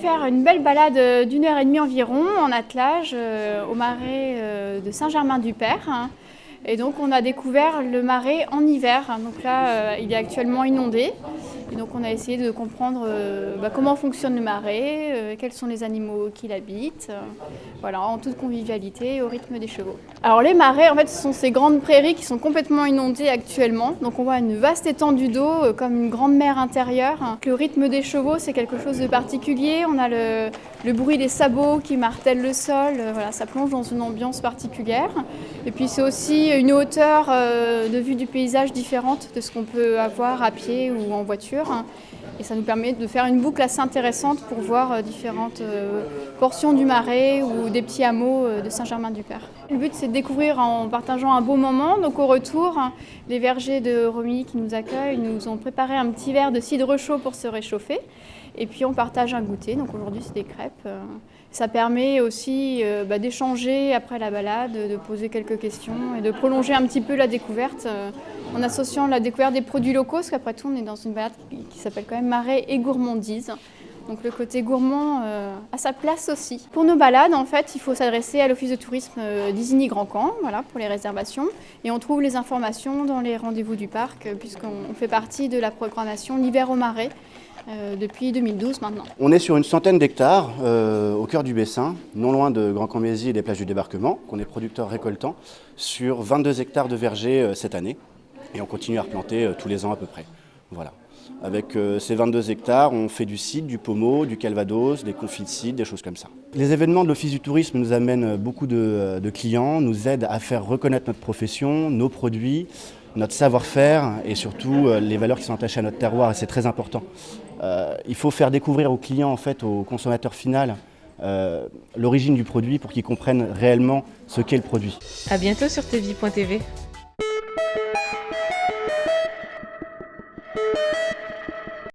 faire une belle balade d'1 h 30 environ en attelage au marais de Saint-Germain-du-Père. Et donc on a découvert le marais en hiver. Donc là, il est actuellement inondé. Et donc on a essayé de comprendre comment fonctionne le marais, quels sont les animaux qui l'habitent, voilà, en toute convivialité et au rythme des chevaux. Alors les marais, en fait, ce sont ces grandes prairies qui sont complètement inondées actuellement. Donc on voit une vaste étendue d'eau, comme une grande mer intérieure. Le rythme des chevaux, c'est quelque chose de particulier. On a le bruit des sabots qui martèlent le sol, voilà, ça plonge dans une ambiance particulière. Et puis c'est aussi une hauteur de vue du paysage différente de ce qu'on peut avoir à pied ou en voiture. Et ça nous permet de faire une boucle assez intéressante pour voir différentes portions du marais ou des petits hameaux de Saint-Germain-du-Père. Le but, c'est de découvrir en partageant un beau moment. Donc au retour, les vergers de Romilly qui nous accueillent nous ont préparé un petit verre de cidre chaud pour se réchauffer. Et puis on partage un goûter, donc aujourd'hui c'est des crêpes. Ça permet aussi d'échanger après la balade, de poser quelques questions et de prolonger un petit peu la découverte en associant la découverte des produits locaux, parce qu'après tout on est dans une balade qui s'appelle quand même Marais et gourmandise. Donc le côté gourmand a sa place aussi. Pour nos balades, en fait, il faut s'adresser à l'office de tourisme d'Isigny-Grand-Camp, voilà, pour les réservations. Et on trouve les informations dans les rendez-vous du parc, puisqu'on fait partie de la programmation L'hiver au Marais, depuis 2012 maintenant. On est sur une centaine d'hectares au cœur du Bessin, non loin de Grand-Cambésis et des plages du débarquement, qu'on est producteur récoltant, sur 22 hectares de vergers cette année. Et on continue à replanter tous les ans à peu près. Voilà. Avec ces 22 hectares, on fait du cidre, du pommeau, du calvados, des confits de cidre, des choses comme ça. Les événements de l'Office du tourisme nous amènent beaucoup de clients, nous aident à faire reconnaître notre profession, nos produits, notre savoir-faire et surtout les valeurs qui sont attachées à notre terroir, et c'est très important. Il faut faire découvrir aux clients, en fait, au consommateur final, l'origine du produit pour qu'ils comprennent réellement ce qu'est le produit. À bientôt sur tvie.tv.